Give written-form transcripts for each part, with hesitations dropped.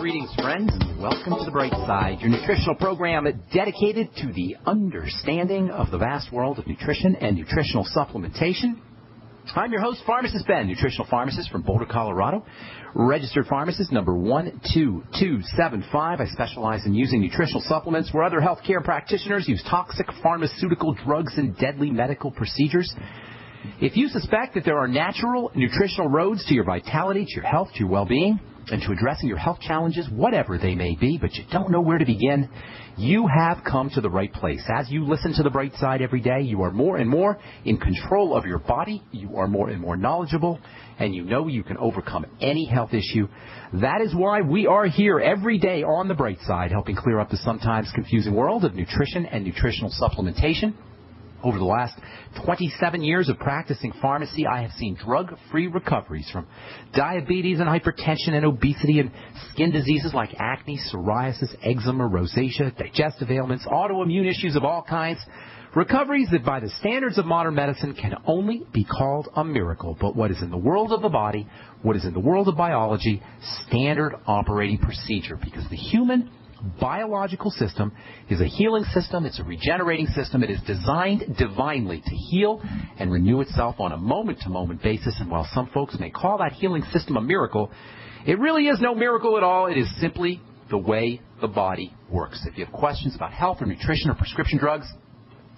Greetings, friends, and welcome to The Bright Side, your nutritional program dedicated to the understanding of the vast world of nutrition and nutritional supplementation. I'm your host, Pharmacist Ben, nutritional pharmacist from Boulder, Colorado, registered pharmacist number 12275. I specialize in using nutritional supplements where other healthcare practitioners use toxic pharmaceutical drugs and deadly medical procedures. If you suspect that there are natural nutritional roads to your vitality, to your health, to your well-being, and to addressing your health challenges, whatever they may be, but you don't know where to begin, you have come to the right place. As you listen to The Bright Side every day, you are more and more in control of your body, you are more and more knowledgeable, and you know you can overcome any health issue. That is why we are here every day on The Bright Side, helping clear up the sometimes confusing world of nutrition and nutritional supplementation. Over the last 27 years of practicing pharmacy, I have seen drug-free recoveries from diabetes and hypertension and obesity and skin diseases like acne, psoriasis, eczema, rosacea, digestive ailments, autoimmune issues of all kinds. Recoveries that by the standards of modern medicine can only be called a miracle. But what is in the world of the body, what is in the world of biology, standard operating procedure. Because the human biological system is a healing system. It's a regenerating system. It is designed divinely to heal and renew itself on a moment-to-moment basis. And while some folks may call that healing system a miracle, it really is no miracle at all. It is simply the way the body works. If you have questions about health or nutrition or prescription drugs,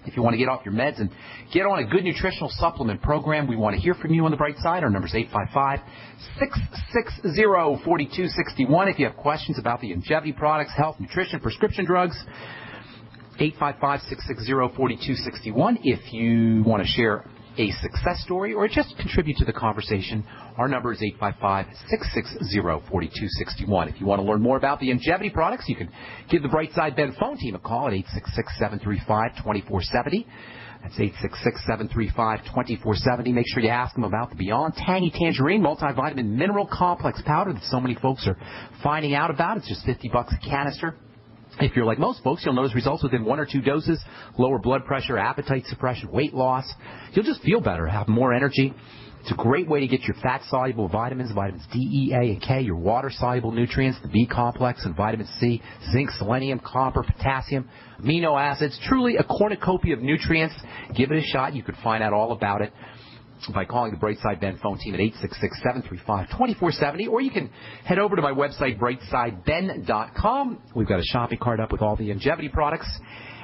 if you want to get off your meds and get on a good nutritional supplement program, we want to hear from you on The Bright Side. Our number is 855-660-4261. If you have questions about the longevity products, health, nutrition, prescription drugs, 855-660-4261. If you want to share a success story or just contribute to the conversation, our number is 855-660-4261. If you want to learn more about the longevity products, you can give the Bright Side Ben phone team a call at 866-735-2470. That's 866-735-2470. Make sure you ask them about the Beyond Tangy Tangerine Multivitamin Mineral Complex Powder that so many folks are finding out about. It's just $50 a canister. If you're like most folks, you'll notice results within 1 or 2 doses, lower blood pressure, appetite suppression, weight loss. You'll just feel better, have more energy. It's a great way to get your fat-soluble vitamins, vitamins D, E, A, and K, your water-soluble nutrients, the B complex and vitamin C, zinc, selenium, copper, potassium, amino acids. Truly a cornucopia of nutrients. Give it a shot. You can find out all about it by calling the Bright Side Ben phone team at 866-735-2470, or you can head over to my website, brightsideben.com. We've got a shopping cart up with all the longevity products.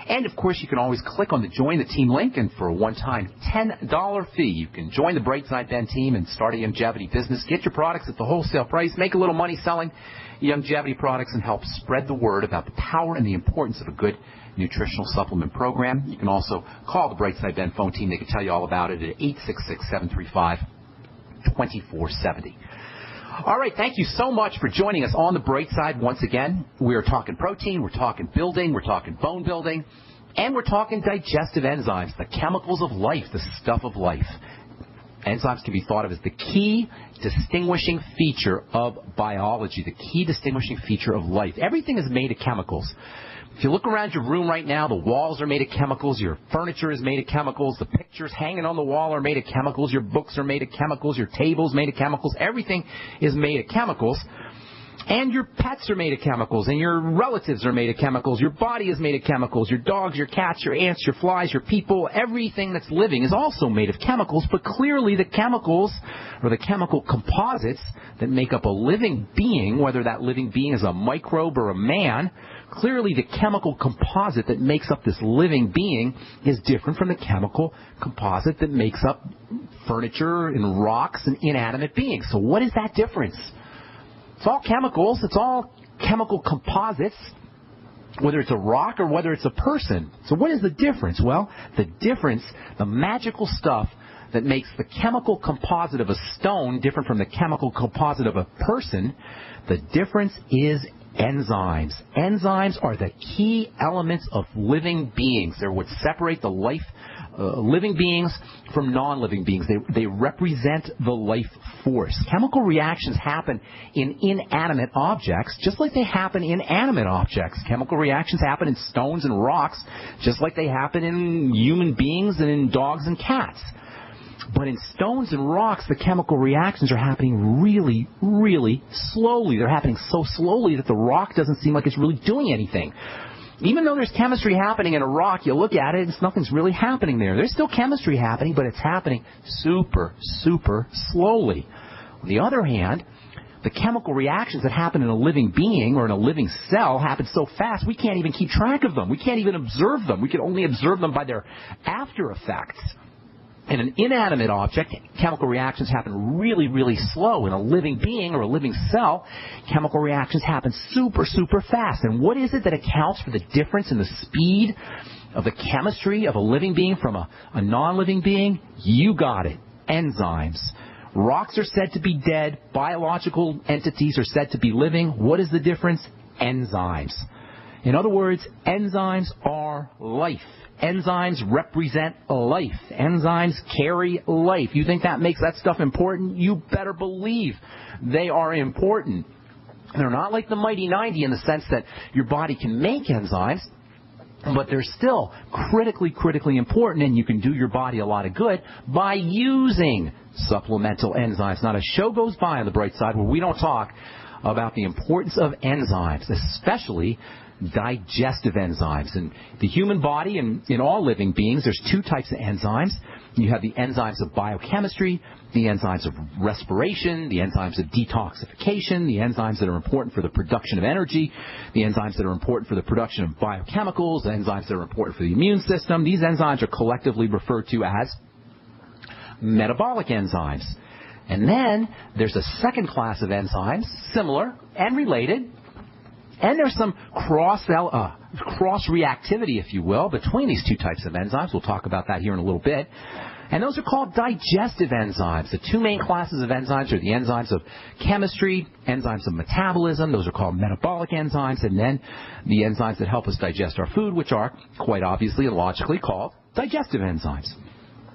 And, of course, you can always click on the Join the Team link, and for a one-time $10 fee, you can join the Bright Side Ben team and start a longevity business. Get your products at the wholesale price, make a little money selling longevity products, and help spread the word about the power and the importance of a good nutritional supplement program. You can also call the Bright Side Ben phone team. They can tell you all about it at 866-735-2470. All right, thank you so much for joining us on the Bright Side once again. We are talking protein, we're talking building, we're talking bone building, and we're talking digestive enzymes, the chemicals of life, the stuff of life. Enzymes can be thought of as the key distinguishing feature of biology, the key distinguishing feature of life. Everything is made of chemicals. If you look around your room right now, the walls are made of chemicals, your furniture is made of chemicals, the pictures hanging on the wall are made of chemicals, your books are made of chemicals, your table's made of chemicals, everything is made of chemicals. And your pets are made of chemicals, and your relatives are made of chemicals, your body is made of chemicals, your dogs, your cats, your ants, your flies, your people, everything that's living is also made of chemicals, but clearly the chemicals, or the chemical composites that make up a living being, whether that living being is a microbe or a man, clearly the chemical composite that makes up this living being is different from the chemical composite that makes up furniture and rocks and inanimate beings. So what is that difference? It's all chemicals. It's all chemical composites, whether it's a rock or whether it's a person. So what is the difference? Well, the difference, the magical stuff that makes the chemical composite of a stone different from the chemical composite of a person, the difference is enzymes. Enzymes are the key elements of living beings. They're what separate the living beings from non-living beings. They represent the life force. Chemical reactions happen in inanimate objects just like they happen in animate objects. Chemical reactions happen in stones and rocks just like they happen in human beings and in dogs and cats. But in stones and rocks, the chemical reactions are happening really, really slowly. They're happening so slowly that the rock doesn't seem like it's really doing anything. Even though there's chemistry happening in a rock, you look at it, and nothing's really happening there. There's still chemistry happening, but it's happening super, super slowly. On the other hand, the chemical reactions that happen in a living being or in a living cell happen so fast we can't even keep track of them. We can't even observe them. We can only observe them by their after effects. In an inanimate object, chemical reactions happen really, really slow. In a living being or a living cell, chemical reactions happen super, super fast. And what is it that accounts for the difference in the speed of the chemistry of a living being from a non-living being? You got it. Enzymes. Rocks are said to be dead. Biological entities are said to be living. What is the difference? Enzymes. In other words, enzymes are life. Enzymes represent life. Enzymes carry life. You think that makes that stuff important? You better believe they are important. They're not like the mighty 90 in the sense that your body can make enzymes, but they're still critically important, and you can do your body a lot of good by using supplemental enzymes. Not a show goes by on the bright side where we don't talk about the importance of enzymes, especially digestive enzymes. In the human body and in all living beings, there's two types of enzymes. You have the enzymes of biochemistry, the enzymes of respiration, the enzymes of detoxification, the enzymes that are important for the production of energy, the enzymes that are important for the production of biochemicals, the enzymes that are important for the immune system. These enzymes are collectively referred to as metabolic enzymes. And then there's a second class of enzymes, similar and related, and there's some cross-reactivity, if you will, between these two types of enzymes. We'll talk about that here in a little bit. And those are called digestive enzymes. The two main classes of enzymes are the enzymes of chemistry, enzymes of metabolism. Those are called metabolic enzymes. And then the enzymes that help us digest our food, which are quite obviously and logically called digestive enzymes.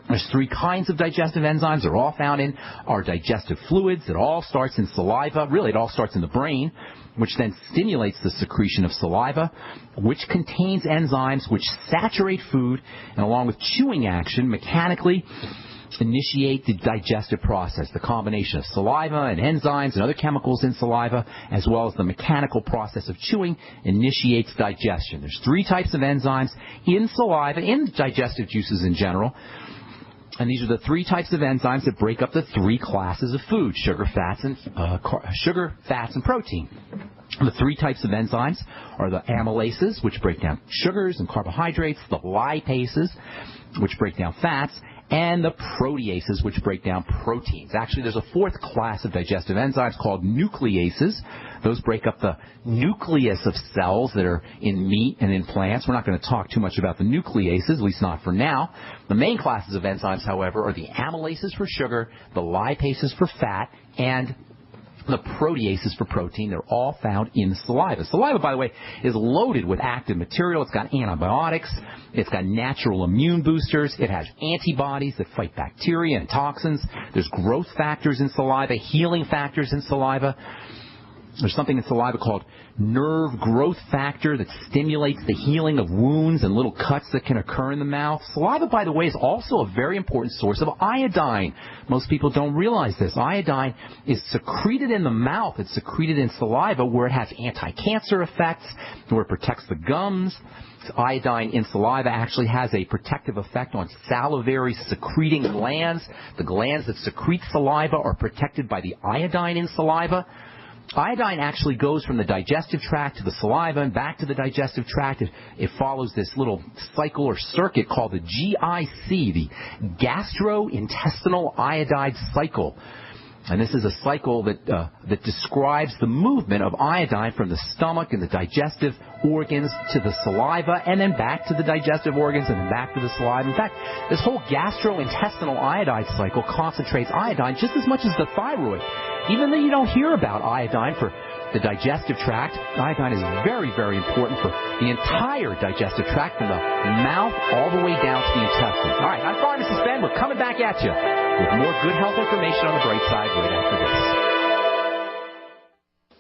There's three kinds of digestive enzymes. They're all found in our digestive fluids. It all starts in saliva. Really, it all starts in the brain, which then stimulates the secretion of saliva, which contains enzymes which saturate food and, along with chewing action, mechanically initiate the digestive process. The combination of saliva and enzymes and other chemicals in saliva, as well as the mechanical process of chewing, initiates digestion. There's three types of enzymes in saliva, in digestive juices in general. And these are the three types of enzymes that break up the three classes of food: sugar, fats, and protein. The three types of enzymes are the amylases, which break down sugars and carbohydrates, the lipases, which break down fats, and the proteases, which break down proteins. Actually, there's a fourth class of digestive enzymes called nucleases. Those break up the nucleus of cells that are in meat and in plants. We're not going to talk too much about the nucleases, at least not for now. The main classes of enzymes, however, are the amylases for sugar, the lipases for fat, and the proteases for protein. They're all found in saliva. Saliva, by the way, is loaded with active material. It's got antibiotics. It's got natural immune boosters. It has antibodies that fight bacteria and toxins. There's growth factors in saliva, healing factors in saliva. There's something in saliva called nerve growth factor that stimulates the healing of wounds and little cuts that can occur in the mouth. Saliva, by the way, is also a very important source of iodine. Most people don't realize this. Iodine is secreted in the mouth. It's secreted in saliva, where it has anti-cancer effects, where it protects the gums. Iodine in saliva actually has a protective effect on salivary secreting glands. The glands that secrete saliva are protected by the iodine in saliva. Iodine actually goes from the digestive tract to the saliva and back to the digestive tract. It follows this little cycle or circuit called the GIC, the gastrointestinal iodide cycle. And this is a cycle that describes the movement of iodine from the stomach and the digestive organs to the saliva, and then back to the digestive organs, and then back to the saliva. In fact, this whole gastrointestinal iodide cycle concentrates iodine just as much as the thyroid. Even though you don't hear about iodine for the digestive tract, iodine is very, very important for the entire digestive tract, from the mouth all the way down to the intestines. All right, I'm Pharmacist Ben. We're coming back at you with more good health information on the bright side right after this.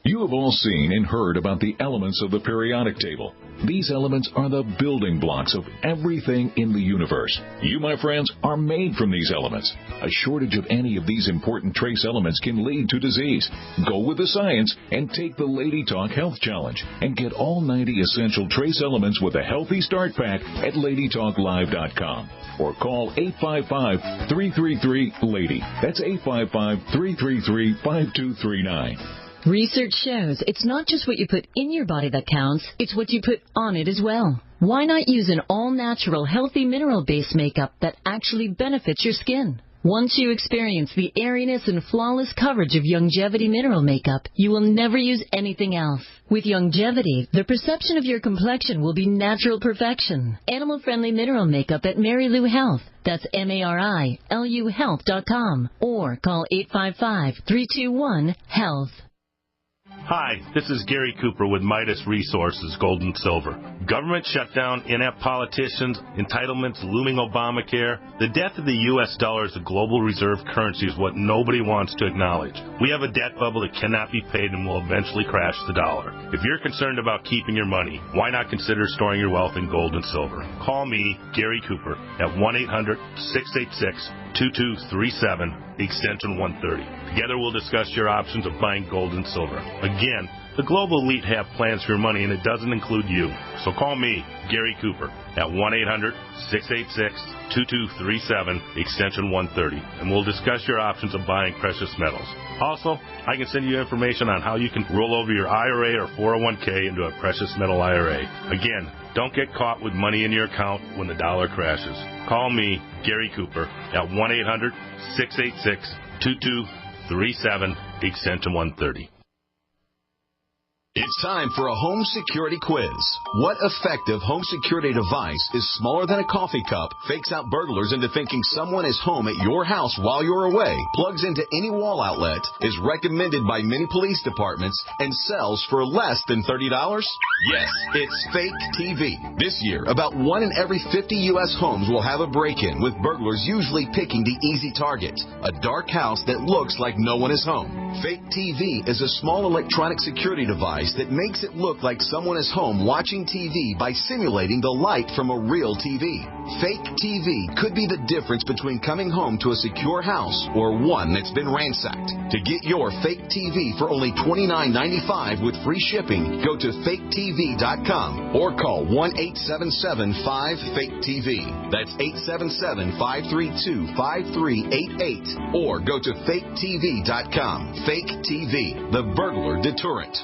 You You have all seen and heard about the elements of the periodic table. These elements are the building blocks of everything in the universe. You, my friends, are made from these elements. A shortage of any of these important trace elements can lead to disease. Go with the science and take the Lady Talk Health Challenge and get all 90 essential trace elements with a healthy start pack at LadyTalkLive.com or call 855-333-LADY. That's 855-333-5239. Research shows it's not just what you put in your body that counts, it's what you put on it as well. Why not use an all-natural, healthy mineral-based makeup that actually benefits your skin? Once you experience the airiness and flawless coverage of Longevity mineral makeup, you will never use anything else. With Longevity, the perception of your complexion will be natural perfection. Animal-friendly mineral makeup at Mary Lou Health. That's MARILU Health.com or call 855-321-HEALTH. Hi, this is Gary Cooper with Midas Resources, Gold and Silver. Government shutdown, inept politicians, entitlements, looming Obamacare. The death of the U.S. dollar as a global reserve currency is what nobody wants to acknowledge. We have a debt bubble that cannot be paid and will eventually crash the dollar. If you're concerned about keeping your money, why not consider storing your wealth in gold and silver? Call me, Gary Cooper, at 1-800-686-2237, extension 130. Together we'll discuss your options of buying gold and silver. Again, the global elite have plans for your money, and it doesn't include you. So call me, Gary Cooper, at 1-800-686-2237, extension 130, and we'll discuss your options of buying precious metals. Also, I can send you information on how you can roll over your IRA or 401k into a precious metal IRA. Again, don't get caught with money in your account when the dollar crashes. Call me, Gary Cooper, at 1-800-686-2237, extension 130. It's time for a home security quiz. What effective home security device is smaller than a coffee cup, fakes out burglars into thinking someone is home at your house while you're away, plugs into any wall outlet, is recommended by many police departments, and sells for less than $30? Yes, it's Fake TV. This year, about 1 in every 50 U.S. homes will have a break-in, with burglars usually picking the easy target, a dark house that looks like no one is home. Fake TV is a small electronic security device that makes it look like someone is home watching TV by simulating the light from a real TV. Fake TV could be the difference between coming home to a secure house or one that's been ransacked. To get your Fake TV for only $29.95 with free shipping, go to faketv.com or call 1-877-5-FAKE-TV. That's 877-532-5388 or go to faketv.com. Fake TV, the burglar deterrent.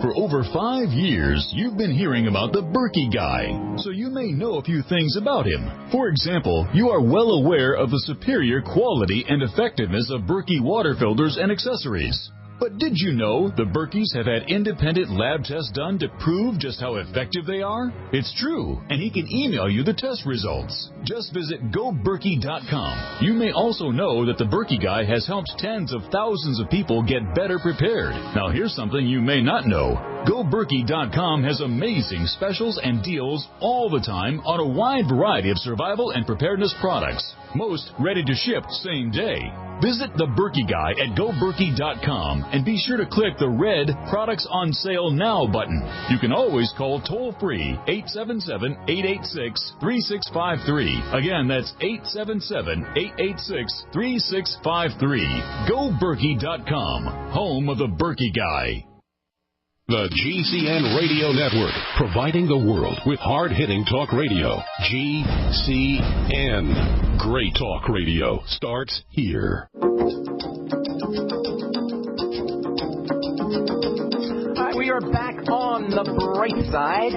For over 5 years, you've been hearing about the Berkey Guy, so you may know a few things about him. For example, you are well aware of the superior quality and effectiveness of Berkey water filters and accessories. But did you know the Berkeys have had independent lab tests done to prove just how effective they are? It's true, and he can email you the test results. Just visit GoBerkey.com. You may also know that the Berkey Guy has helped tens of thousands of people get better prepared. Now here's something you may not know. GoBerkey.com has amazing specials and deals all the time on a wide variety of survival and preparedness products. Most ready to ship same day. Visit the Berkey Guy at GoBerkey.com and be sure to click the red Products on Sale Now button. You can always call toll-free 877-886-3653. Again, that's 877-886-3653. GoBerkey.com, home of the Berkey Guy. The GCN Radio Network, providing the world with hard-hitting talk radio. GCN. Great talk radio starts here. Hi, we are back on the bright side.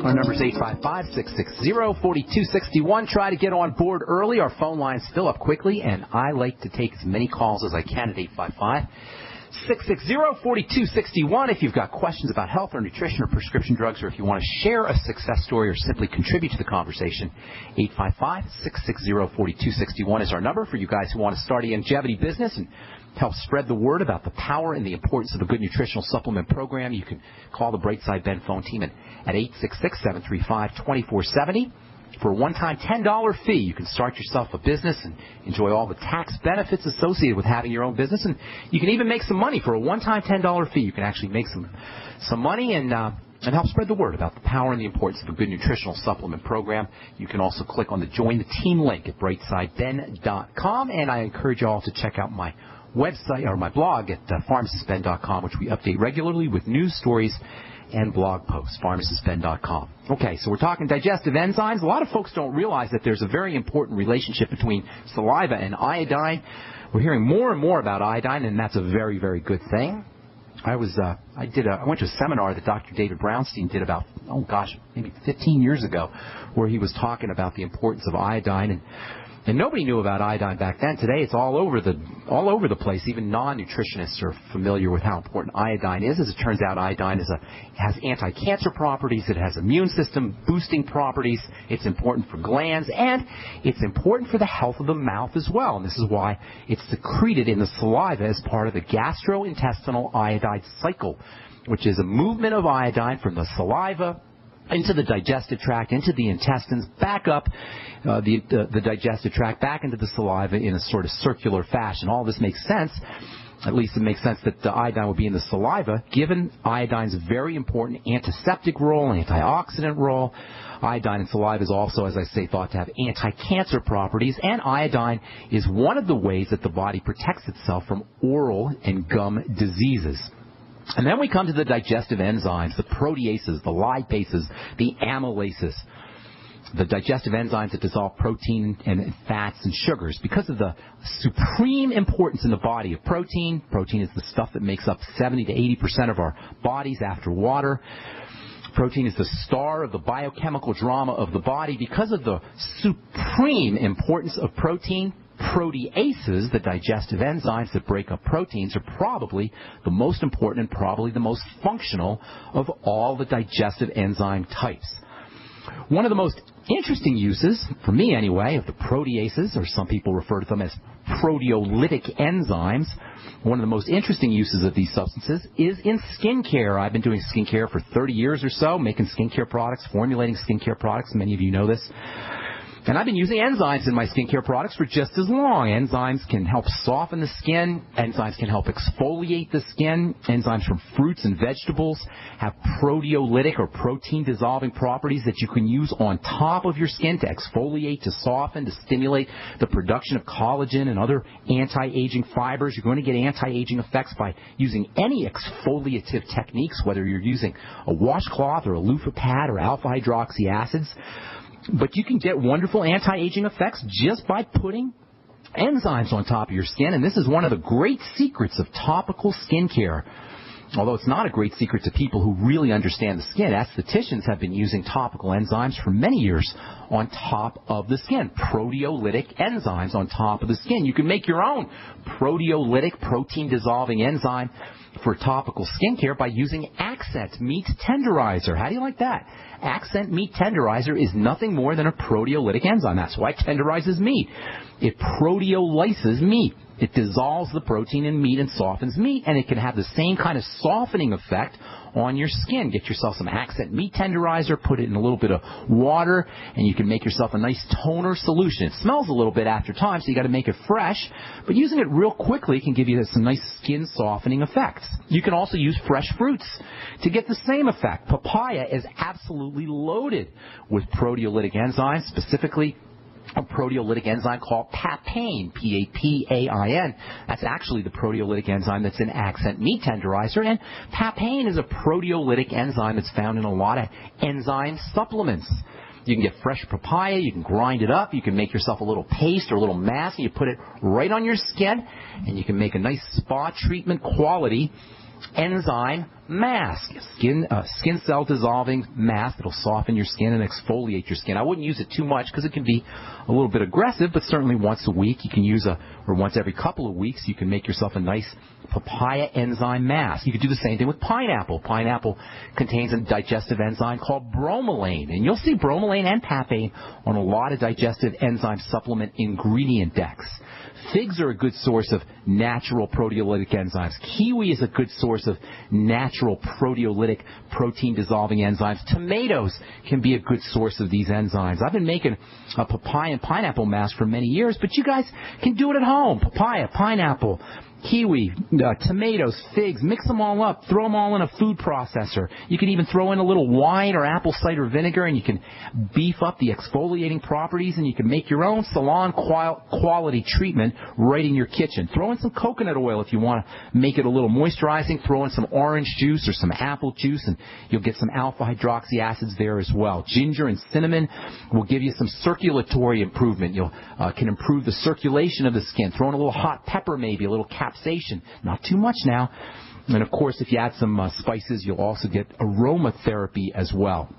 Our number is 855-660-4261. Try to get on board early. Our phone line's still up quickly, and I like to take as many calls as I can at 855-660-4261. If you've got questions about health or nutrition or prescription drugs, or if you want to share a success story or simply contribute to the conversation, 855-660-4261 is our number for you guys who want to start a longevity business and help spread the word about the power and the importance of a good nutritional supplement program. You can call the Brightside Ben phone team at 866-735-2470. For a one-time $10 fee, you can start yourself a business and enjoy all the tax benefits associated with having your own business. And you can even make some money for a one-time $10 fee. You can actually make some money and help spread the word about the power and the importance of a good nutritional supplement program. You can also click on the Join the Team link at brightsideben.com. And I encourage you all to check out my website or my blog at pharmacistben.com, which we update regularly with news stories and blog posts, pharmacistben.com. Okay, so we're talking digestive enzymes. A lot of folks don't realize that there's a very important relationship between saliva and iodine. We're hearing more and more about iodine, and that's a very, very good thing. I went to a seminar that Dr. David Brownstein did about, maybe 15 years ago, where he was talking about the importance of iodine, and nobody knew about iodine back then. Today, it's all over the place. Even non-nutritionists are familiar with how important iodine is. As it turns out, iodine has anti-cancer properties. It has immune system boosting properties. It's important for glands, and it's important for the health of the mouth as well. And this is why it's secreted in the saliva as part of the gastrointestinal iodide cycle, which is a movement of iodine from the saliva into the digestive tract, into the intestines, back up the digestive tract, back into the saliva in a sort of circular fashion. All this makes sense. At least it makes sense that the iodine would be in the saliva, given iodine's very important antiseptic role, antioxidant role. Iodine in saliva is also, as I say, thought to have anti-cancer properties, and iodine is one of the ways that the body protects itself from oral and gum diseases. And then we come to the digestive enzymes, the proteases, the lipases, the amylases, the digestive enzymes that dissolve protein and fats and sugars. Because of the supreme importance in the body of protein, protein is the stuff that makes up 70 to 80% of our bodies after water. Protein is the star of the biochemical drama of the body. Because of the supreme importance of protein, proteases, the digestive enzymes that break up proteins, are probably the most important and probably the most functional of all the digestive enzyme types. One of the most interesting uses, for me anyway, of the proteases, or some people refer to them as proteolytic enzymes, one of the most interesting uses of these substances is in skincare. I've been doing skincare for 30 years or so, making skincare products, formulating skincare products. Many of you know this. And I've been using enzymes in my skincare products for just as long. Enzymes can help soften the skin. Enzymes can help exfoliate the skin. Enzymes from fruits and vegetables have proteolytic or protein-dissolving properties that you can use on top of your skin to exfoliate, to soften, to stimulate the production of collagen and other anti-aging fibers. You're going to get anti-aging effects by using any exfoliative techniques, whether you're using a washcloth or a loofah pad or alpha-hydroxy acids. But you can get wonderful anti-aging effects just by putting enzymes on top of your skin. And this is one of the great secrets of topical skincare. Although it's not a great secret to people who really understand the skin. Estheticians have been using topical enzymes for many years on top of the skin. Proteolytic enzymes on top of the skin. You can make your own proteolytic, protein-dissolving enzyme for topical skincare by using Accent Meat Tenderizer. How do you like that? Accent Meat Tenderizer is nothing more than a proteolytic enzyme. That's why it tenderizes meat. It proteolyses meat. It dissolves the protein in meat and softens meat, and it can have the same kind of softening effect on your skin. Get yourself some Accent Meat Tenderizer, put it in a little bit of water, and you can make yourself a nice toner solution. It smells a little bit after time, so you got to make it fresh, but using it real quickly can give you some nice skin softening effects. You can also use fresh fruits to get the same effect. Papaya is absolutely loaded with proteolytic enzymes, specifically a proteolytic enzyme called papain, P-A-P-A-I-N. That's actually the proteolytic enzyme that's in Accent Meat Tenderizer, and papain is a proteolytic enzyme that's found in a lot of enzyme supplements. You can get fresh papaya, you can grind it up, you can make yourself a little paste or a little mask, and you put it right on your skin, and you can make a nice spa treatment quality enzyme mask, skin cell dissolving mask that'll soften your skin and exfoliate your skin. I wouldn't use it too much because it can be a little bit aggressive, but certainly once a week you can use or once every couple of weeks you can make yourself a nice papaya enzyme mask. You could do the same thing with pineapple. Pineapple contains a digestive enzyme called bromelain, and you'll see bromelain and papain on a lot of digestive enzyme supplement ingredient decks. Figs are a good source of natural proteolytic enzymes. Kiwi is a good source of natural proteolytic protein-dissolving enzymes. Tomatoes can be a good source of these enzymes. I've been making a papaya and pineapple mask for many years, but you guys can do it at home. Papaya, pineapple, kiwi, tomatoes, figs, mix them all up, throw them all in a food processor. You can even throw in a little wine or apple cider vinegar, and you can beef up the exfoliating properties, and you can make your own salon quality treatment right in your kitchen. Throw in some coconut oil if you want to make it a little moisturizing. Throw in some orange juice or some apple juice, and you'll get some alpha hydroxy acids there as well. Ginger and cinnamon will give you some circulatory improvement. You can improve the circulation of the skin. Throw in a little hot pepper, maybe a little capsaicin, not too much now. And of course, if you add some spices, you'll also get aromatherapy as well.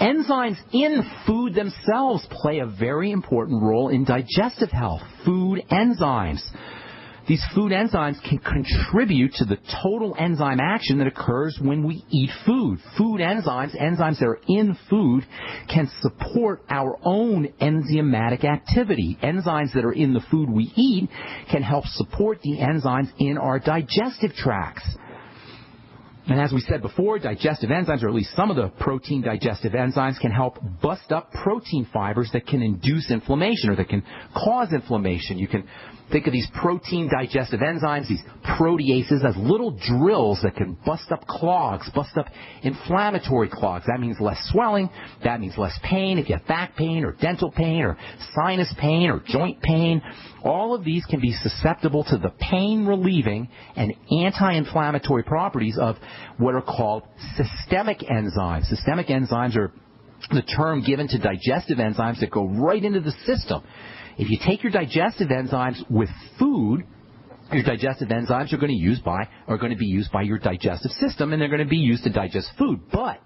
Enzymes in food themselves play a very important role in digestive health. Food enzymes. These food enzymes can contribute to the total enzyme action that occurs when we eat food. Food enzymes, enzymes that are in food, can support our own enzymatic activity. Enzymes that are in the food we eat can help support the enzymes in our digestive tracts. And as we said before, digestive enzymes, or at least some of the protein digestive enzymes, can help bust up protein fibers that can induce inflammation or that can cause inflammation. You can think of these protein digestive enzymes, these proteases, as little drills that can bust up clogs, bust up inflammatory clogs. That means less swelling. That means less pain. If you have back pain or dental pain or sinus pain or joint pain, all of these can be susceptible to the pain-relieving and anti-inflammatory properties of what are called systemic enzymes. Systemic enzymes are the term given to digestive enzymes that go right into the system. If you take your digestive enzymes with food, your digestive enzymes are going to be used by your digestive system, and they're going to be used to digest food. But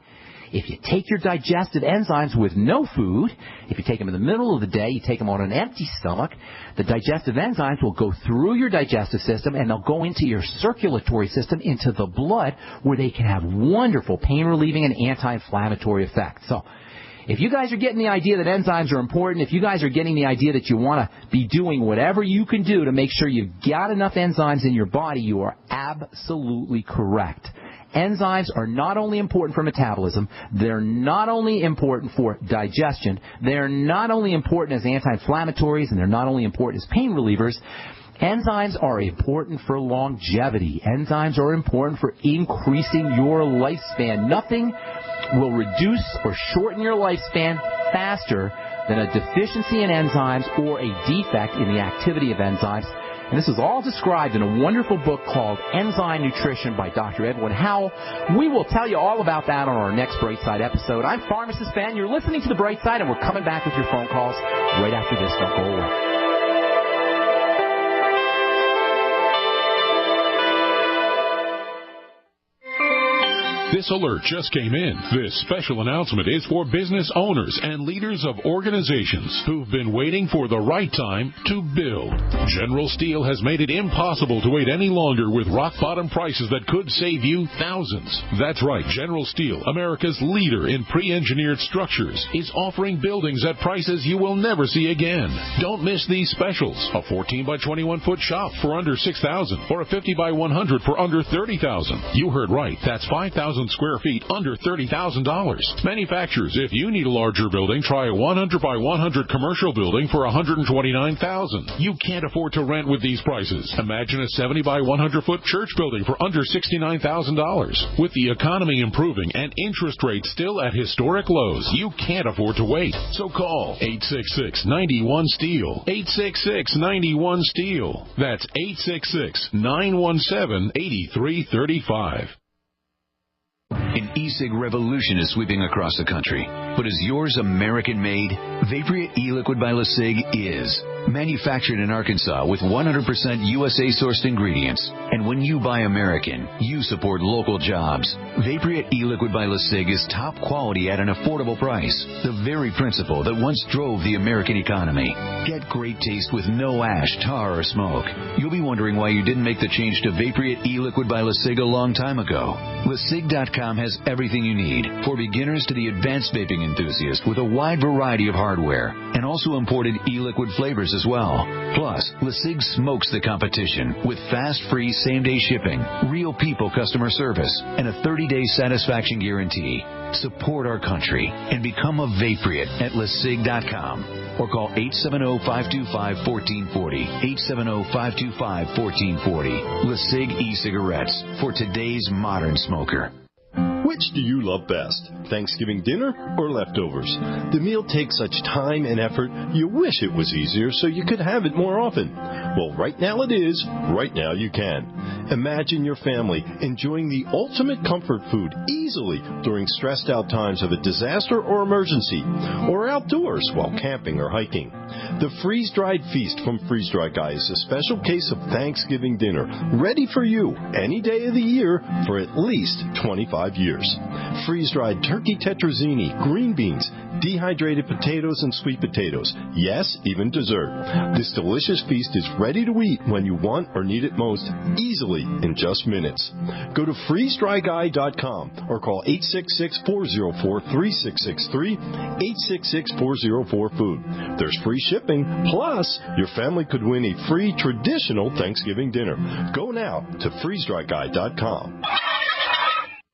if you take your digestive enzymes with no food, if you take them in the middle of the day, you take them on an empty stomach, the digestive enzymes will go through your digestive system and they'll go into your circulatory system, into the blood, where they can have wonderful pain-relieving and anti-inflammatory effects. So if you guys are getting the idea that enzymes are important, if you guys are getting the idea that you want to be doing whatever you can do to make sure you've got enough enzymes in your body, you are absolutely correct. Enzymes are not only important for metabolism, they're not only important for digestion, they're not only important as anti-inflammatories, and they're not only important as pain relievers. Enzymes are important for longevity. Enzymes are important for increasing your lifespan. Nothing will reduce or shorten your lifespan faster than a deficiency in enzymes or a defect in the activity of enzymes. And this is all described in a wonderful book called Enzyme Nutrition by Dr. Edwin Howell. We will tell you all about that on our next Bright Side episode. I'm Pharmacist Ben. You're listening to The Bright Side, and we're coming back with your phone calls right after this. Don't go away. This alert just came in. This special announcement is for business owners and leaders of organizations who've been waiting for the right time to build. General Steel has made it impossible to wait any longer with rock-bottom prices that could save you thousands. That's right. General Steel, America's leader in pre-engineered structures, is offering buildings at prices you will never see again. Don't miss these specials. A 14 by 21 foot shop for under $6,000 or a 50 by 100 for under $30,000. You heard right. That's 5,000 square feet under $30,000. Manufacturers, if you need a larger building, try a 100 by 100 commercial building for $129,000. You can't afford to rent with these prices. Imagine a 70 by 100 foot church building for under $69,000. With the economy improving and interest rates still at historic lows, you can't afford to wait. So call 866-91-STEEL. 866-91-STEEL. That's 866-917-8335. An e-cig revolution is sweeping across the country. But is yours American-made? Vaporeat e-liquid by LeSig is. Manufactured in Arkansas with 100% USA-sourced ingredients. And when you buy American, you support local jobs. Vaporeat e-liquid by LeSig is top quality at an affordable price. The very principle that once drove the American economy. Get great taste with no ash, tar, or smoke. You'll be wondering why you didn't make the change to Vaporeat e-liquid by LeSig a long time ago. LeSig.com has everything you need, for beginners to the advanced vaping enthusiast, with a wide variety of hardware, and also imported e-liquid flavors as well. Plus, LeSig smokes the competition with fast, free, same-day shipping, real people customer service, and a 30-day satisfaction guarantee. Support our country and become a Vapriot at LeSig.com, or call 870-525-1440, 870-525-1440. LeSig e-cigarettes for today's modern smoker. Which do you love best, Thanksgiving dinner or leftovers? The meal takes such time and effort, you wish it was easier so you could have it more often. Well, right now it is. Right now you can. Imagine your family enjoying the ultimate comfort food easily during stressed out times of a disaster or emergency, or outdoors while camping or hiking. The freeze-dried feast from Freeze Dry Guy is a special case of Thanksgiving dinner, ready for you any day of the year for at least 25 years. Freeze-dried turkey tetrazzini, green beans, dehydrated potatoes, and sweet potatoes. Yes, even dessert. This delicious feast is ready to eat when you want or need it most, easily in just minutes. Go to freezedryguy.com or call 866-404-3663, 866-404-FOOD. There's free shipping, plus your family could win a free traditional Thanksgiving dinner. Go now to freezedryguy.com.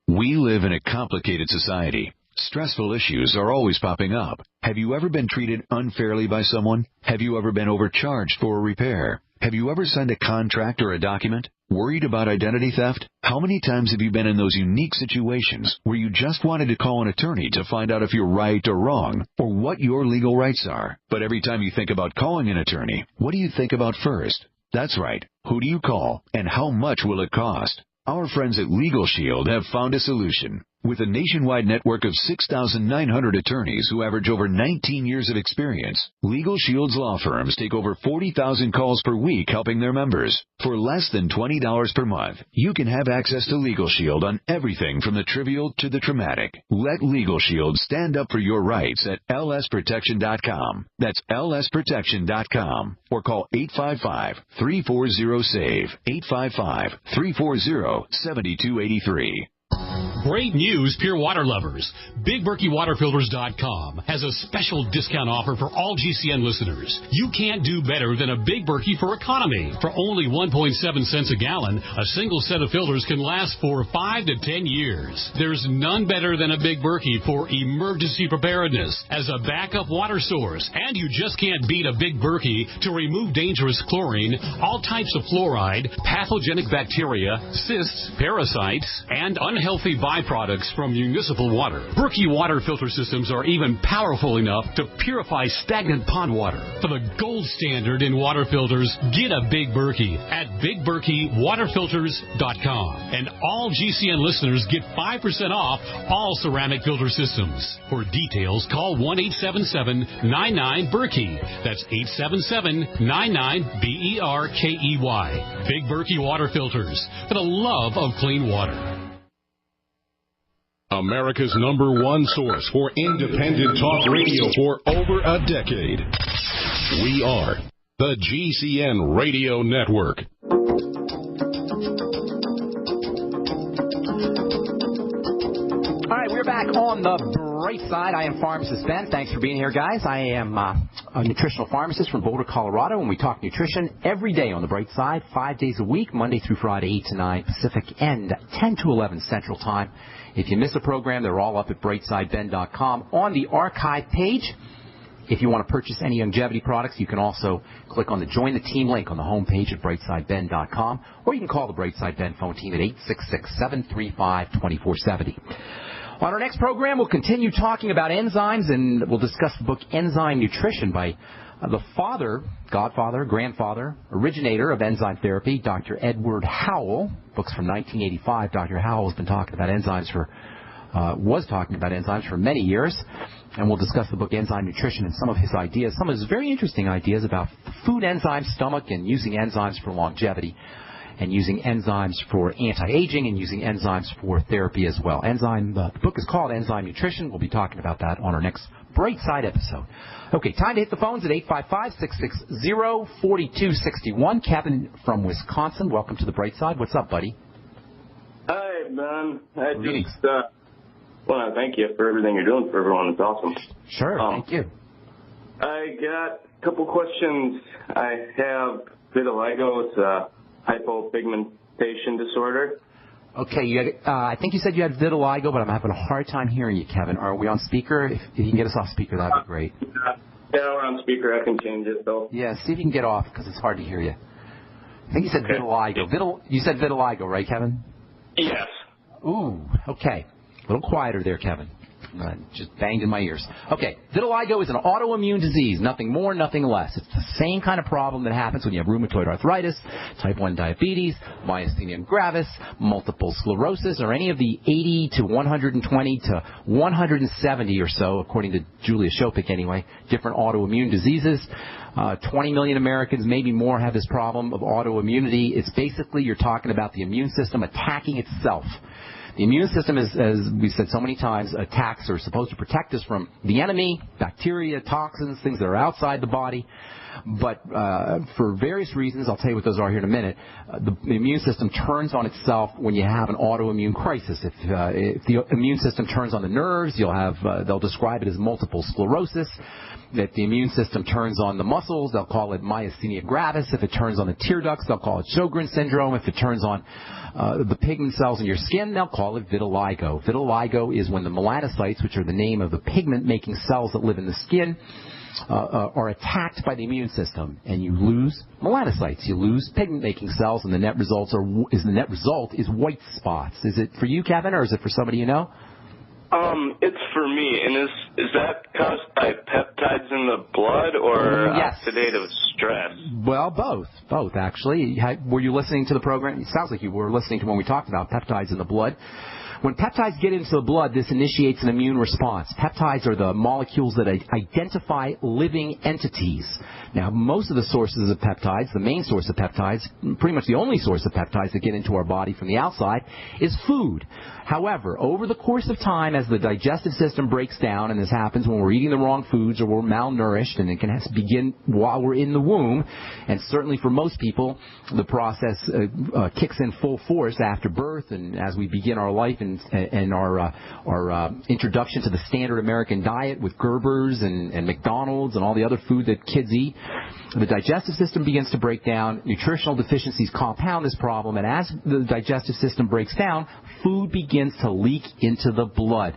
We live in a complicated society. Stressful issues are always popping up. Have you ever been treated unfairly by someone? Have you ever been overcharged for a repair? Have you ever signed a contract or a document? Worried about identity theft? How many times have you been in those unique situations where you just wanted to call an attorney to find out if you're right or wrong, or what your legal rights are? But every time you think about calling an attorney, what do you think about first? That's right. Who do you call, and how much will it cost? Our friends at Legal Shield have found a solution. With a nationwide network of 6,900 attorneys who average over 19 years of experience, Legal Shield's law firms take over 40,000 calls per week helping their members. For less than $20 per month, you can have access to Legal Shield on everything from the trivial to the traumatic. Let Legal Shield stand up for your rights at lsprotection.com. That's lsprotection.com. Or call 855-340-SAVE, 855-340-7283. Great news, pure water lovers. BigBerkeyWaterFilters.com has a special discount offer for all GCN listeners. You can't do better than a Big Berkey for economy. For only 1.7 cents a gallon, a single set of filters can last for 5 to 10 years. There's none better than a Big Berkey for emergency preparedness as a backup water source. And you just can't beat a Big Berkey to remove dangerous chlorine, all types of fluoride, pathogenic bacteria, cysts, parasites, and unhealthy byproducts from municipal water. Berkey water filter systems are even powerful enough to purify stagnant pond water. For the gold standard in water filters, get a Big Berkey at BigBerkeyWaterFilters.com. And all GCN listeners get 5% off all ceramic filter systems. For details, call 1-877-99-BERKEY. That's 877-99-BERKEY. Big Berkey Water Filters, for the love of clean water. America's #1 source for independent talk radio for over a decade. We are the GCN Radio Network. All right, we're back on the bright side. I am Pharmacist Ben. Thanks for being here, guys. I am a nutritional pharmacist from Boulder, Colorado, and we talk nutrition every day on the bright side, 5 days a week, Monday through Friday, 8 to 9 Pacific and 10 to 11 Central Time. If you miss a program, they're all up at brightsideben.com on the archive page. If you want to purchase any longevity products, you can also click on the Join the Team link on the homepage at brightsideben.com, or you can call the Brightside Ben phone team at 866-735-2470. On our next program, we'll continue talking about enzymes, and we'll discuss the book Enzyme Nutrition by the grandfather, originator of enzyme therapy, Dr. Edward Howell. Books from 1985. Dr. Howell has been talking about enzymes was talking about enzymes for many years, and we'll discuss the book Enzyme Nutrition and some of his ideas, some of his very interesting ideas about food enzymes, stomach, and using enzymes for longevity, and using enzymes for anti-aging, and using enzymes for therapy as well. The book is called Enzyme Nutrition. We'll be talking about that on our next Bright Side episode. Okay, time to hit the phones at 855-660-4261. Kevin from Wisconsin, welcome to the Bright Side. What's up, buddy? Hi, Ben. I just want to thank you for everything you're doing for everyone. It's awesome. Sure, thank you. I got a couple questions. I have vitiligo. It's a hypopigmentation disorder. Okay, I think you said you had vitiligo, but I'm having a hard time hearing you, Kevin. Are we on speaker? If you can get us off speaker, that'd be great. Yeah, we're on speaker. I can change it, though. Yeah, see if you can get off, because it's hard to hear you. I think you said vitiligo. You said vitiligo, right, Kevin? Yes. Ooh, okay. A little quieter there, Kevin. Just banged in my ears. Okay, vitiligo is an autoimmune disease, nothing more, nothing less. It's the same kind of problem that happens when you have rheumatoid arthritis, type 1 diabetes, myasthenia gravis, multiple sclerosis, or any of the 80 to 120 to 170 or so, according to Julia Shopik anyway, different autoimmune diseases. 20 million Americans, maybe more, have this problem of autoimmunity. It's basically, you're talking about the immune system attacking itself. The immune system, as we've said so many times, attacks are supposed to protect us from the enemy, bacteria, toxins, things that are outside the body. But for various reasons, I'll tell you what those are here in a minute, the immune system turns on itself when you have an autoimmune crisis. If the immune system turns on the nerves, you'll have, they'll describe it as multiple sclerosis. If the immune system turns on the muscles, they'll call it myasthenia gravis. If it turns on the tear ducts, they'll call it Sjogren's syndrome. If it turns on the pigment cells in your skin, they'll call it vitiligo. Vitiligo is when the melanocytes, which are the name of the pigment-making cells that live in the skin, are attacked by the immune system, and you lose melanocytes. You lose pigment-making cells, and the net result is white spots. Is it for you, Kevin, or is it for somebody you know? It's for me. And is that caused by peptides in the blood or oxidative stress? Well, both actually. Were you listening to the program? It sounds like you were listening to when we talked about peptides in the blood. When peptides get into the blood, this initiates an immune response. Peptides are the molecules that identify living entities. Now, most of the sources of peptides, the main source of peptides, pretty much the only source of peptides that get into our body from the outside, is food. However, over the course of time, as the digestive system breaks down, and this happens when we're eating the wrong foods or we're malnourished, and it can begin while we're in the womb, and certainly for most people, the process kicks in full force after birth and as we begin our life and our introduction to the standard American diet with Gerber's and McDonald's and all the other food that kids eat. The digestive system begins to break down. Nutritional deficiencies compound this problem, and as the digestive system breaks down, food begins to leak into the blood.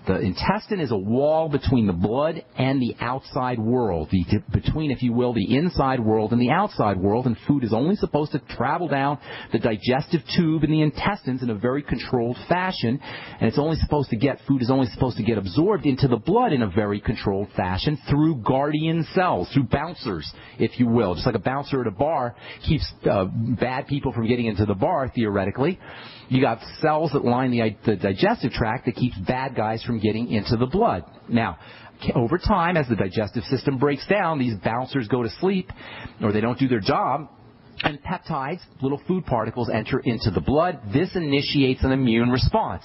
The intestine is a wall between the blood and the outside world, between, if you will, the inside world and the outside world, and food is only supposed to travel down the digestive tube in the intestines in a very controlled fashion, and food is only supposed to get absorbed into the blood in a very controlled fashion through guardian cells, through bouncers, if you will. Just like a bouncer at a bar keeps bad people from getting into the bar, theoretically. You got cells that line the digestive tract that keeps bad guys from getting into the blood. Now, over time, as the digestive system breaks down, these bouncers go to sleep, or they don't do their job, and peptides, little food particles, enter into the blood. This initiates an immune response.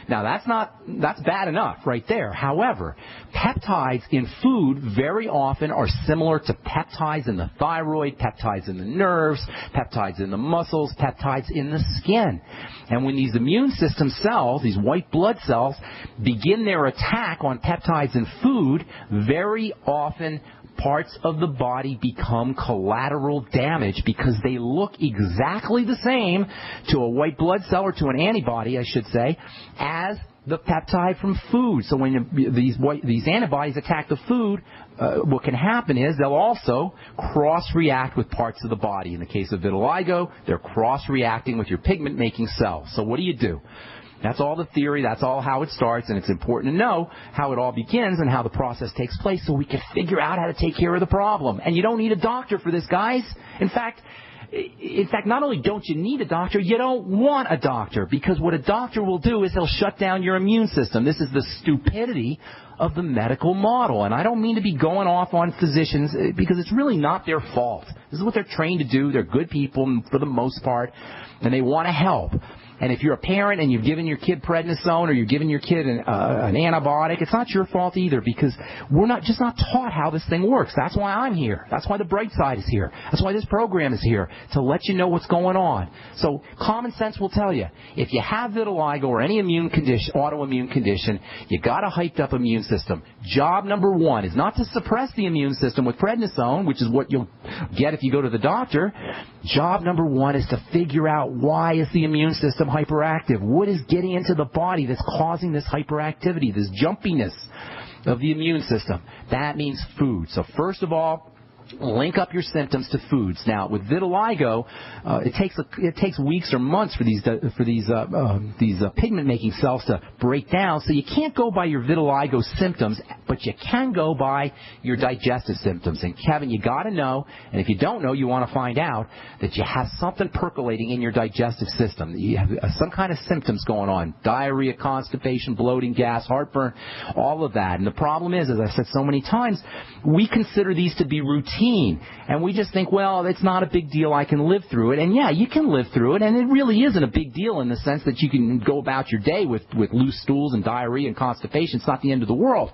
Now, that's bad enough right there. However, peptides in food very often are similar to peptides in the thyroid, peptides in the nerves, peptides in the muscles, peptides in the skin. And when these immune system cells, these white blood cells, begin their attack on peptides in food, very often parts of the body become collateral damage because they look exactly the same to a white blood cell, or to an antibody, I should say, as the peptide from food. So when these antibodies attack the food, what can happen is they'll also cross-react with parts of the body. In the case of vitiligo, they're cross-reacting with your pigment-making cells. So what do? That's all the theory, that's all how it starts, and it's important to know how it all begins and how the process takes place so we can figure out how to take care of the problem. And you don't need a doctor for this, guys. In fact, not only don't you need a doctor, you don't want a doctor, because what a doctor will do is he'll shut down your immune system. This is the stupidity of the medical model. And I don't mean to be going off on physicians, because it's really not their fault. This is what they're trained to do. They're good people for the most part, and they want to help. And if you're a parent and you've given your kid prednisone or you're giving your kid an antibiotic, it's not your fault either, because we're not taught how this thing works. That's why I'm here. That's why the Bright Side is here. That's why this program is here, to let you know what's going on. So common sense will tell you, if you have vitiligo or any autoimmune condition, you got a hyped up immune system. Job number one is not to suppress the immune system with prednisone, which is what you'll get if you go to the doctor. Job number one is to figure out, why is the immune system hyperactive? What is getting into the body that's causing this hyperactivity, this jumpiness of the immune system? That means food. So first of all, link up your symptoms to foods. Now, with vitiligo, it takes weeks or months for these pigment-making cells to break down. So you can't go by your vitiligo symptoms, but you can go by your digestive symptoms. And Kevin, you got to know, and if you don't know, you want to find out, that you have something percolating in your digestive system. You have some kind of symptoms going on: diarrhea, constipation, bloating, gas, heartburn, all of that. And the problem is, as I said so many times, we consider these to be routine. And we just think, well, it's not a big deal, I can live through it. And yeah, you can live through it, and it really isn't a big deal in the sense that you can go about your day with loose stools and diarrhea and constipation. It's not the end of the world.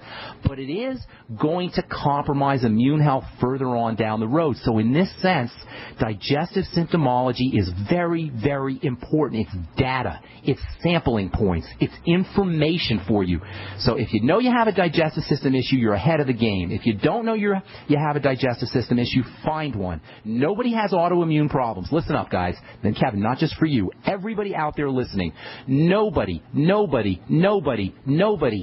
But it is going to compromise immune health further on down the road. So in this sense, digestive symptomology is very, very important. It's data. It's sampling points. It's information for you. So if you know you have a digestive system issue, you're ahead of the game. If you don't know you have a digestive system issue, find one. Nobody has autoimmune problems. Listen up, guys. Then, Kevin, not just for you. Everybody out there listening, nobody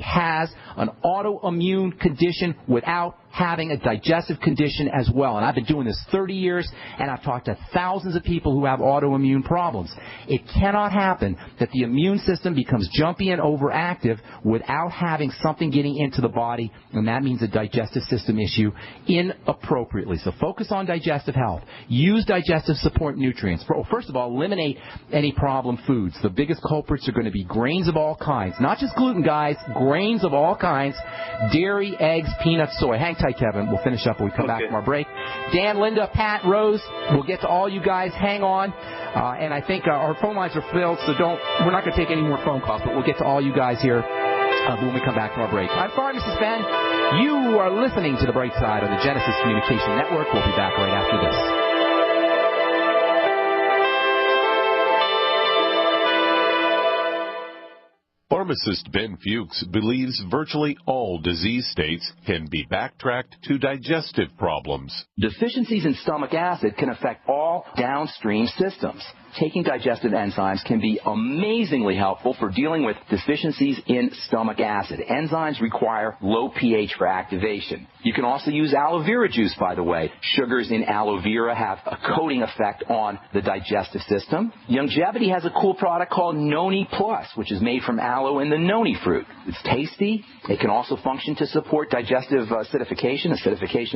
has an autoimmune condition without having a digestive condition as well. And I've been doing this 30 years, and I've talked to thousands of people who have autoimmune problems. It cannot happen that the immune system becomes jumpy and overactive without having something getting into the body, and that means a digestive system issue inappropriately. So focus on digestive health. Use digestive support nutrients. First of all, eliminate any problem foods. The biggest culprits are going to be grains of all kinds. Not just gluten, guys. Grains of all kinds. Dairy, eggs, peanuts, soy. Hang tight, Kevin. We'll finish up when we come back from our break. Dan, Linda, Pat, Rose, we'll get to all you guys. Hang on. And I think our phone lines are filled, so we're not going to take any more phone calls, but we'll get to all you guys here when we come back from our break. I'm Pharmacist Ben. You are listening to The Bright Side on the Genesis Communication Network. We'll be back right after this. Pharmacist Ben Fuchs believes virtually all disease states can be backtracked to digestive problems. Deficiencies in stomach acid can affect all downstream systems. Taking digestive enzymes can be amazingly helpful for dealing with deficiencies in stomach acid. Enzymes require low pH for activation. You can also use aloe vera juice, by the way. Sugars in aloe vera have a coating effect on the digestive system. Longevity has a cool product called Noni Plus, which is made from aloe and the noni fruit. It's tasty. It can also function to support digestive acidification of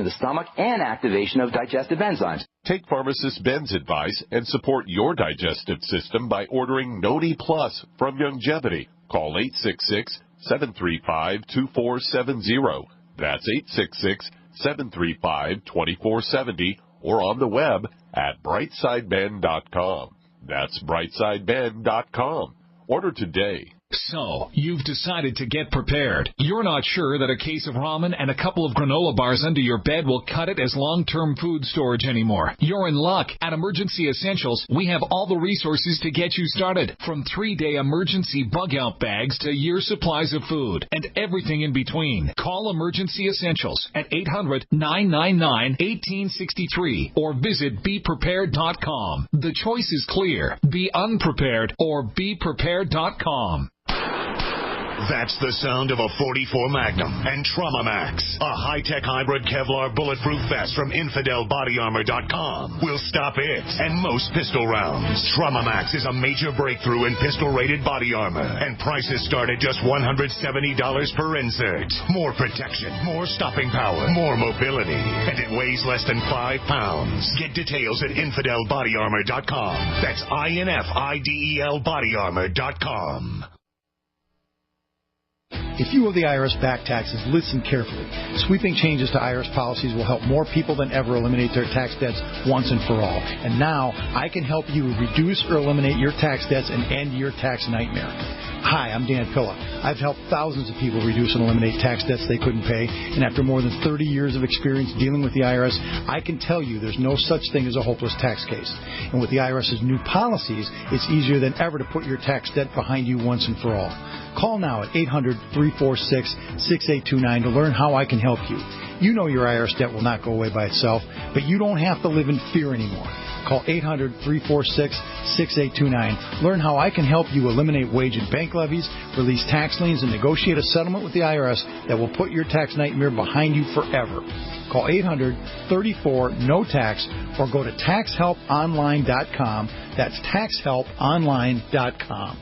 the stomach, and activation of digestive enzymes. Take Pharmacist Ben's advice and support your digestive system by ordering Noni Plus from Longevity. Call 866-735-2470. That's 866-735-2470, or on the web at brightsideben.com. That's brightsideben.com. Order today. So, you've decided to get prepared. You're not sure that a case of ramen and a couple of granola bars under your bed will cut it as long-term food storage anymore. You're in luck. At Emergency Essentials, we have all the resources to get you started. From 3-day emergency bug-out bags to year supplies of food and everything in between. Call Emergency Essentials at 800-999-1863 or visit BePrepared.com. The choice is clear. Be unprepared or BePrepared.com. That's the sound of a .44 Magnum and Trauma Max, a high-tech hybrid Kevlar bulletproof vest from InfidelBodyArmor.com. Will stop it and most pistol rounds. Trauma Max is a major breakthrough in pistol-rated body armor, and prices start at just $170 per insert. More protection, more stopping power, more mobility, and it weighs less than 5 pounds. Get details at InfidelBodyArmor.com. That's INFIDEL Bodyarmor.com. If you owe the IRS back taxes, listen carefully. Sweeping changes to IRS policies will help more people than ever eliminate their tax debts once and for all. And now, I can help you reduce or eliminate your tax debts and end your tax nightmare. Hi, I'm Dan Pilla. I've helped thousands of people reduce and eliminate tax debts they couldn't pay, and after more than 30 years of experience dealing with the IRS, I can tell you there's no such thing as a hopeless tax case. And with the IRS's new policies, it's easier than ever to put your tax debt behind you once and for all. Call now at 800-346-6829 to learn how I can help you. You know your IRS debt will not go away by itself, but you don't have to live in fear anymore. Call 800-346-6829. Learn how I can help you eliminate wage and bank levies, release tax liens, and negotiate a settlement with the IRS that will put your tax nightmare behind you forever. Call 800-34-NO-TAX or go to taxhelponline.com. That's taxhelponline.com.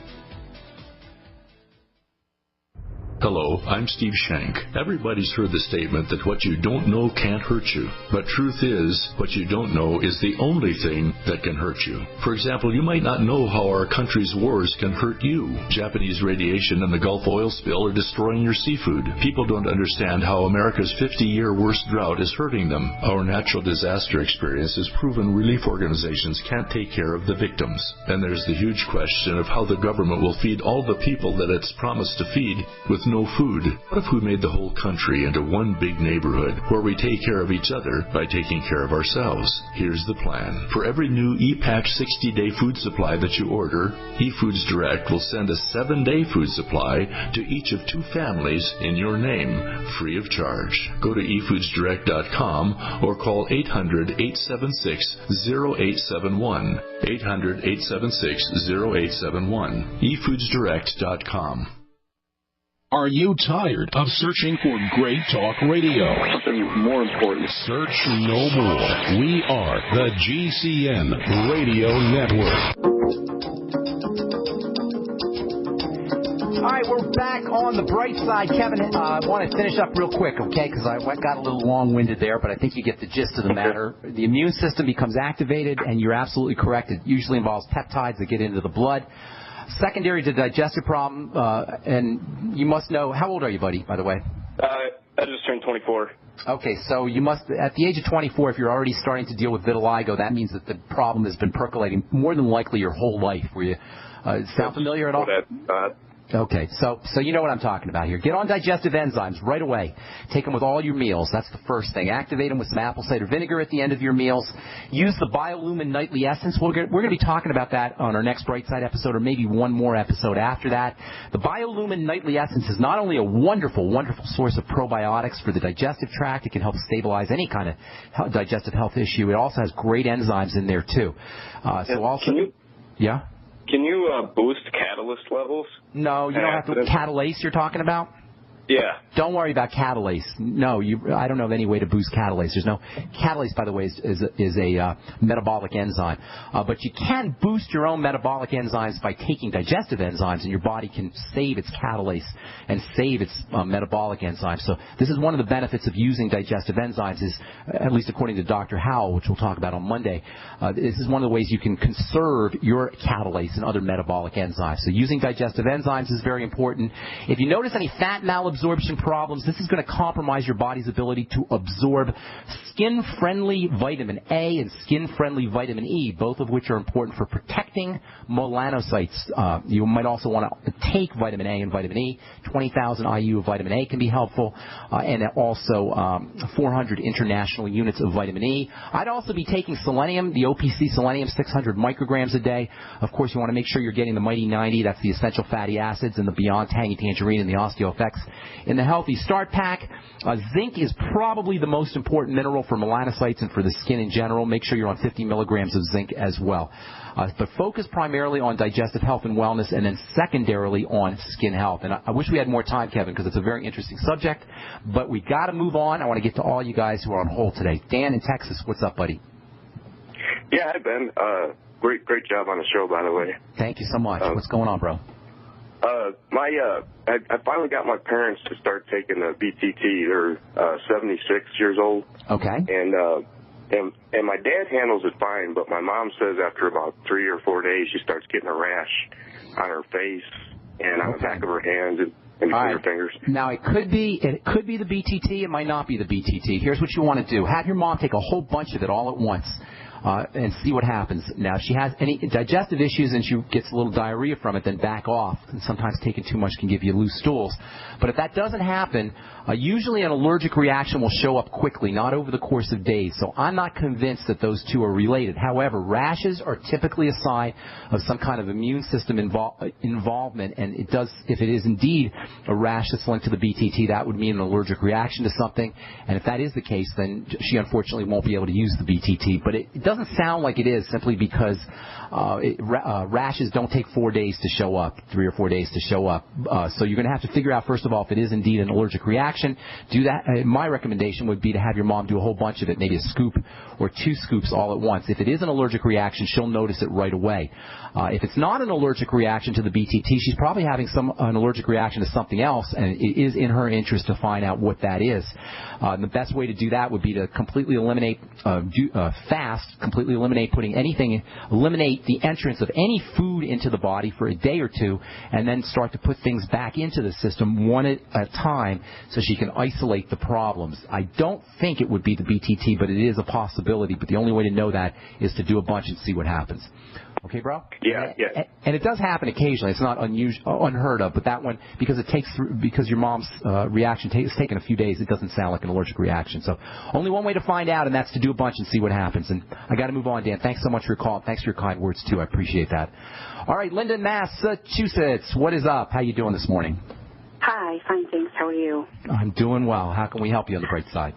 Hello, I'm Steve Shank. Everybody's heard the statement that what you don't know can't hurt you. But truth is, what you don't know is the only thing that can hurt you. For example, you might not know how our country's wars can hurt you. Japanese radiation and the Gulf oil spill are destroying your seafood. People don't understand how America's 50-year worst drought is hurting them. Our natural disaster experience has proven relief organizations can't take care of the victims. And there's the huge question of how the government will feed all the people that it's promised to feed with no food. What if we made the whole country into one big neighborhood where we take care of each other by taking care of ourselves? Here's the plan. For every new ePack 60-day food supply that you order, eFoods Direct will send a 7-day food supply to each of 2 families in your name, free of charge. Go to efoodsdirect.com or call 800-876-0871. 800-876-0871. efoodsdirect.com. Are you tired of searching for great talk radio? Something more important. Search no more. We are the GCN Radio Network. All right, we're back on the bright side. Kevin, I want to finish up real quick, okay, because I got a little long-winded there, but I think you get the gist of the matter. The immune system becomes activated, and you're absolutely correct. It usually involves peptides that get into the blood. Secondary to digestive problem, and you must know, how old are you, buddy, by the way? I just turned 24. Okay, so you must, at the age of 24, if you're already starting to deal with vitiligo, that means that the problem has been percolating more than likely your whole life. Were you, sound familiar at all? Okay, so you know what I'm talking about here. Get on digestive enzymes right away. Take them with all your meals. That's the first thing. Activate them with some apple cider vinegar at the end of your meals. Use the Biolumin Nightly Essence. We're going to be talking about that on our next Bright Side episode, or maybe one more episode after that. The Biolumin Nightly Essence is not only a wonderful, wonderful source of probiotics for the digestive tract. It can help stabilize any kind of digestive health issue. It also has great enzymes in there, too. Yeah? Can you boost catalase levels? No, you don't have to. Catalase you're talking about? Yeah. Don't worry about catalase. No, I don't know of any way to boost catalase. There's no catalase, by the way, is a metabolic enzyme. But you can boost your own metabolic enzymes by taking digestive enzymes, and your body can save its catalase and save its metabolic enzymes. So this is one of the benefits of using digestive enzymes, is, at least according to Dr. Howell, which we'll talk about on Monday, this is one of the ways you can conserve your catalase and other metabolic enzymes. So using digestive enzymes is very important. If you notice any fat malabsorption problems, this is going to compromise your body's ability to absorb skin-friendly vitamin A and skin-friendly vitamin E, both of which are important for protecting melanocytes. You might also want to take vitamin A and vitamin E. 20,000 IU of vitamin A can be helpful, and also 400 international units of vitamin E. I'd also be taking selenium, the OPC selenium, 600 micrograms a day. Of course, you want to make sure you're getting the Mighty 90. That's the essential fatty acids, and the Beyond Tangy Tangerine and the OsteoFX in the Healthy Start Pack. Zinc is probably the most important mineral for melanocytes and for the skin in general. Make sure you're on 50 milligrams of zinc as well. But focus primarily on digestive health and wellness, and then secondarily on skin health. And I wish we had more time, Kevin, because it's a very interesting subject. But we got to move on. I want to get to all you guys who are on hold today. Dan in Texas, what's up, buddy? Yeah, hi, Ben. Great job on the show, by the way. Thank you so much. What's going on, bro? I finally got my parents to start taking the BTT. They're 76 years old. Okay. And my dad handles it fine, but my mom says after about 3 or 4 days she starts getting a rash on her face and on the back of her hands, in between her fingers. Now, it could be the BTT. It might not be the BTT. Here's what you want to do. Have your mom take a whole bunch of it all at once. And see what happens. Now, if she has any digestive issues and she gets a little diarrhea from it, then back off. And sometimes taking too much can give you loose stools. But if that doesn't happen, usually an allergic reaction will show up quickly, not over the course of days. So I'm not convinced that those two are related. However, rashes are typically a sign of some kind of immune system involvement. And it does, if it is indeed a rash that's linked to the BTT, that would mean an allergic reaction to something. And if that is the case, then she unfortunately won't be able to use the BTT. But it doesn't sound like it is, simply because rashes don't take 4 days to show up, 3 or 4 days to show up. So you're going to have to figure out, first of all, if it is indeed an allergic reaction. Do that. My recommendation would be to have your mom do a whole bunch of it, maybe a scoop or 2 scoops all at once. If it is an allergic reaction, she'll notice it right away. If it's not an allergic reaction to the BTT, she's probably having an allergic reaction to something else, and it is in her interest to find out what that is. The best way to do that would be to completely eliminate completely eliminate eliminate the entrance of any food into the body for a day or two, and then start to put things back into the system one at a time so she can isolate the problems. I don't think it would be the BTT, but it is a possibility. But the only way to know that is to do a bunch and see what happens. Okay, bro? Yeah. And it does happen occasionally. It's not unheard of, but that one, because your mom's reaction is taking a few days, it doesn't sound like an allergic reaction. So only one way to find out, and that's to do a bunch and see what happens. And I got to move on, Dan. Thanks so much for your call. Thanks for your kind words, too. I appreciate that. All right, Linda in Massachusetts. What is up? How you doing this morning? Hi, fine, thanks. How are you? I'm doing well. How can we help you on the bright side?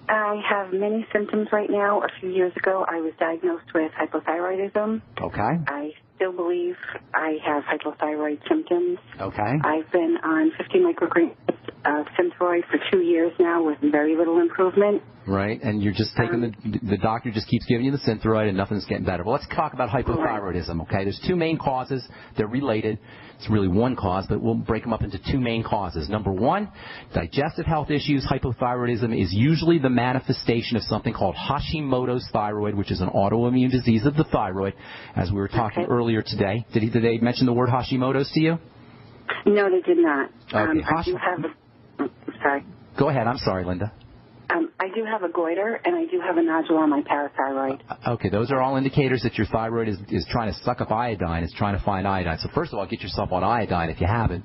I have many symptoms right now. A few years ago, I was diagnosed with hypothyroidism. Okay. I still believe I have hypothyroid symptoms. Okay. I've been on 50 micrograms of Synthroid for 2 years now with very little improvement. Right, and you're just taking the doctor just keeps giving you the Synthroid and nothing's getting better. Well, let's talk about hypothyroidism, okay? There's 2 main causes. They're related. It's really one cause, but we'll break them up into 2 main causes. Number 1, digestive health issues. Hypothyroidism is usually the manifestation of something called Hashimoto's thyroid, which is an autoimmune disease of the thyroid, as we were talking earlier today. Did they mention the word Hashimoto's to you? No, they did not. Okay. I do have I'm sorry. Go ahead. I'm sorry, Linda. I do have a goiter, and I do have a nodule on my parathyroid. Okay, those are all indicators that your thyroid is trying to suck up iodine. It's trying to find iodine. So first of all, get yourself on iodine if you haven't.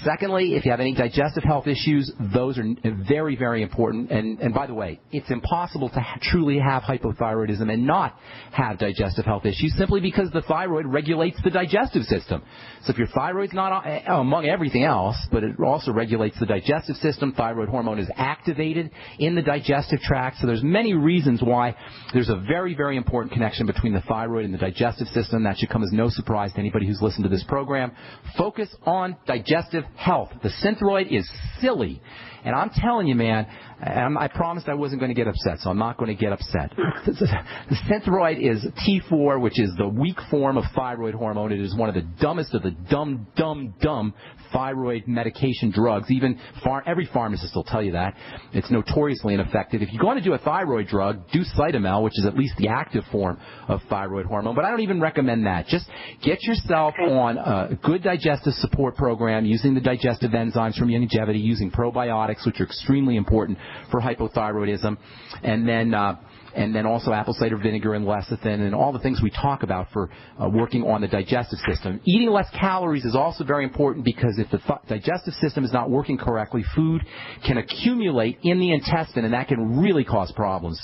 Secondly, if you have any digestive health issues, those are very, very important. And by the way, it's impossible to truly have hypothyroidism and not have digestive health issues simply because the thyroid regulates the digestive system. So if your thyroid's not among everything else, but it also regulates the digestive system, thyroid hormone is activated in the digestive tract. So there's many reasons why there's a very, very important connection between the thyroid and the digestive system. That should come as no surprise to anybody who's listened to this program. Focus on digestive health. The Synthroid is silly. And I'm telling you, man, I promised I wasn't going to get upset, so I'm not going to get upset. The Synthroid is T4, which is the weak form of thyroid hormone. It is one of the dumbest of the dumb thyroid medication drugs. Even every pharmacist will tell you that. It's notoriously ineffective. If you're going to do a thyroid drug, do Cytomel, which is at least the active form of thyroid hormone. But I don't even recommend that. Just get yourself on a good digestive support program using the digestive enzymes from Longevity, using probiotics, which are extremely important for hypothyroidism, and then also apple cider vinegar and lecithin and all the things we talk about for working on the digestive system. Eating less calories is also very important because if the digestive system is not working correctly, food can accumulate in the intestine, and that can really cause problems.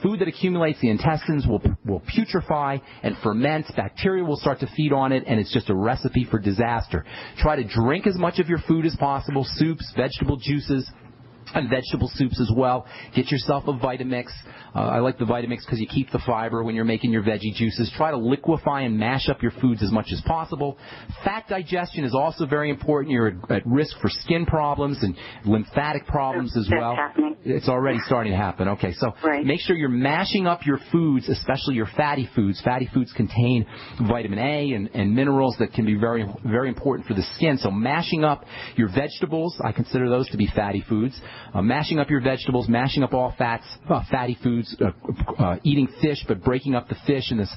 Food that accumulates the intestines will putrefy and ferment. Bacteria will start to feed on it, and it's just a recipe for disaster. Try to drink as much of your food as possible, soups, vegetable juices, and vegetable soups as well. Get yourself a Vitamix. I like the Vitamix because you keep the fiber when you're making your veggie juices. Try to liquefy and mash up your foods as much as possible. Fat digestion is also very important. You're at risk for skin problems and lymphatic problems as well. That's happening. It's already starting to happen. Okay, so make sure you're mashing up your foods, especially your fatty foods. Fatty foods contain vitamin A and minerals that can be very, very important for the skin. So mashing up your vegetables, I consider those to be fatty foods. mashing up your vegetables, mashing up all fatty foods, eating fish but breaking up the fish, and this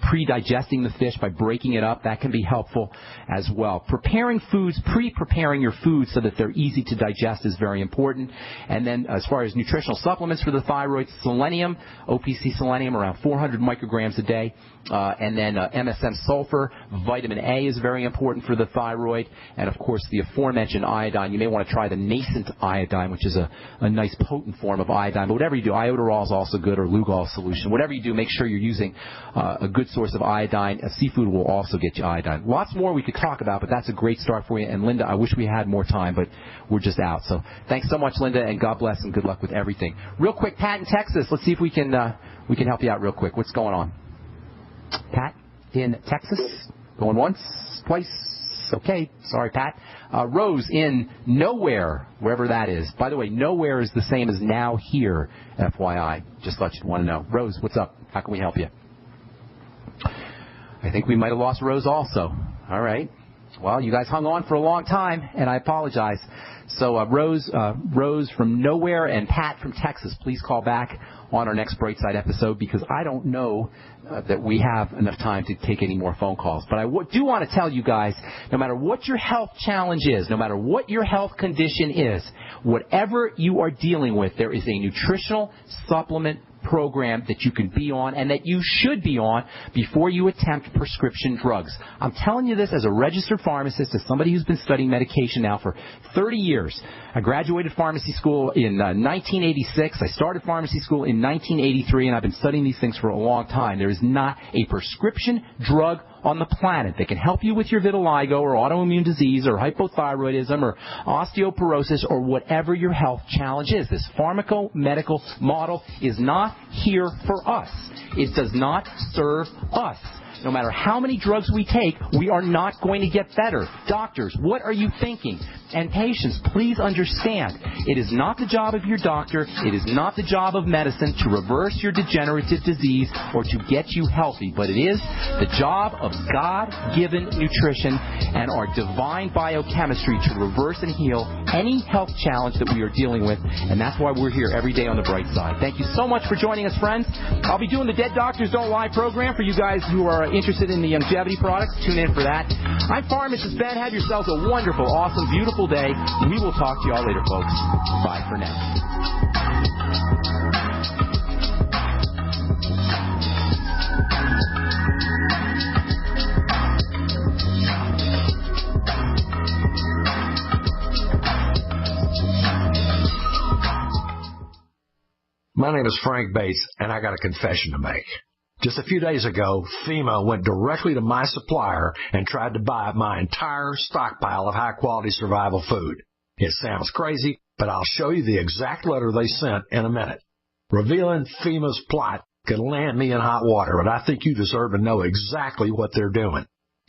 pre-digesting the fish by breaking it up, that can be helpful as well. Preparing foods, pre-preparing your foods so that they're easy to digest is very important. And then as far as nutritional supplements for the thyroid, selenium, OPC selenium around 400 micrograms a day, and then MSM sulfur, vitamin A is very important for the thyroid, and of course the aforementioned iodine. You may want to try the nascent iodine, which is a nice potent form of iodine, but whatever you do, iodoral is also good, or Lugol solution. Whatever you do, make sure you're using a good source of iodine. Seafood will also get you iodine. Lots more we could talk about, but that's a great start for you. And Linda, I wish we had more time, but we're just out. So thanks so much, Linda, and God bless and good luck with everything. Real quick, Pat in Texas. Let's see if we can help you out real quick. What's going on? Pat in Texas. Going once, twice. Okay. Sorry, Pat. Rose in Nowhere, wherever that is. By the way, Nowhere is the same as Now Here, FYI. Just let you want to know. Rose, what's up? How can we help you? I think we might have lost Rose also. All right. Well, you guys hung on for a long time, and I apologize. So Rose from Nowhere and Pat from Texas, please call back on our next Brightside episode, because I don't know that we have enough time to take any more phone calls. But I do want to tell you guys, no matter what your health challenge is, no matter what your health condition is, whatever you are dealing with, there is a nutritional supplement program that you can be on and that you should be on before you attempt prescription drugs. I'm telling you this as a registered pharmacist, as somebody who's been studying medication now for 30 years. I graduated pharmacy school in 1986. I started pharmacy school in 1983, and I've been studying these things for a long time. There is not a prescription drug on the planet that can help you with your vitiligo or autoimmune disease or hypothyroidism or osteoporosis or whatever your health challenge is. This pharmaco-medical model is not here for us. It does not serve us. No matter how many drugs we take, we are not going to get better. Doctors, what are you thinking? And patients, please understand, it is not the job of your doctor, it is not the job of medicine to reverse your degenerative disease or to get you healthy, but it is the job of God-given nutrition and our divine biochemistry to reverse and heal any health challenge that we are dealing with, and that's why we're here every day on the Bright Side. Thank you so much for joining us, friends. I'll be doing the Dead Doctors Don't Lie program for you guys who are interested in the longevity products. Tune in for that. I'm Pharmacist Ben. Have yourselves a wonderful, awesome, beautiful day. We will talk to you all later, folks. Bye for now. My name is Frank Bates, and I got a confession to make. Just a few days ago, FEMA went directly to my supplier and tried to buy up my entire stockpile of high-quality survival food. It sounds crazy, but I'll show you the exact letter they sent in a minute. Revealing FEMA's plot could land me in hot water, but I think you deserve to know exactly what they're doing.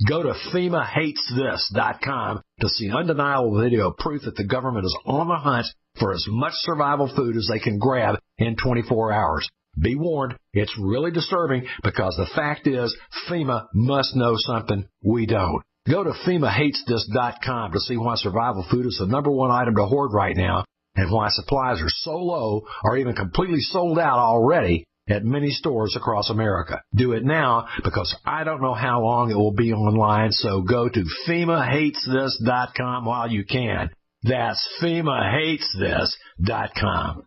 Go to FEMAHatesThis.com to see undeniable video proof that the government is on the hunt for as much survival food as they can grab in 24 hours. Be warned, it's really disturbing because the fact is FEMA must know something we don't. Go to FEMAHatesThis.com to see why survival food is the #1 item to hoard right now and why supplies are so low or even completely sold out already at many stores across America. Do it now because I don't know how long it will be online, so go to FEMAHatesThis.com while you can. That's FEMAHatesThis.com.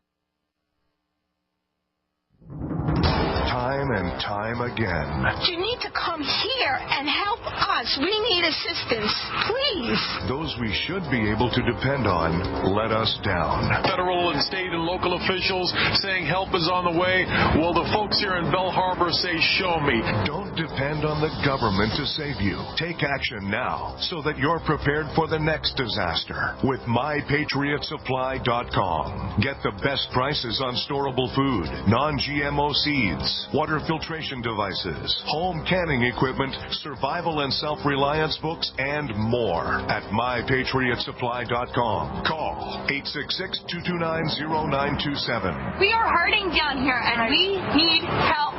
Time and time again. You need to come here and help us. We need assistance, please. Those we should be able to depend on let us down. Federal and state and local officials saying help is on the way. Well, the folks here in Bell Harbor say, show me. Don't depend on the government to save you. Take action now so that you're prepared for the next disaster with MyPatriotSupply.com. Get the best prices on storable food, non-GMO seeds, water filtration devices, home canning equipment, survival and self-reliance books, and more at MyPatriotSupply.com. Call 866-229-0927. We are hurting down here, and we need help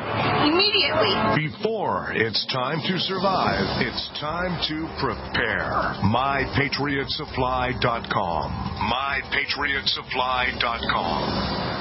immediately. Before it's time to survive, it's time to prepare. MyPatriotSupply.com. MyPatriotSupply.com.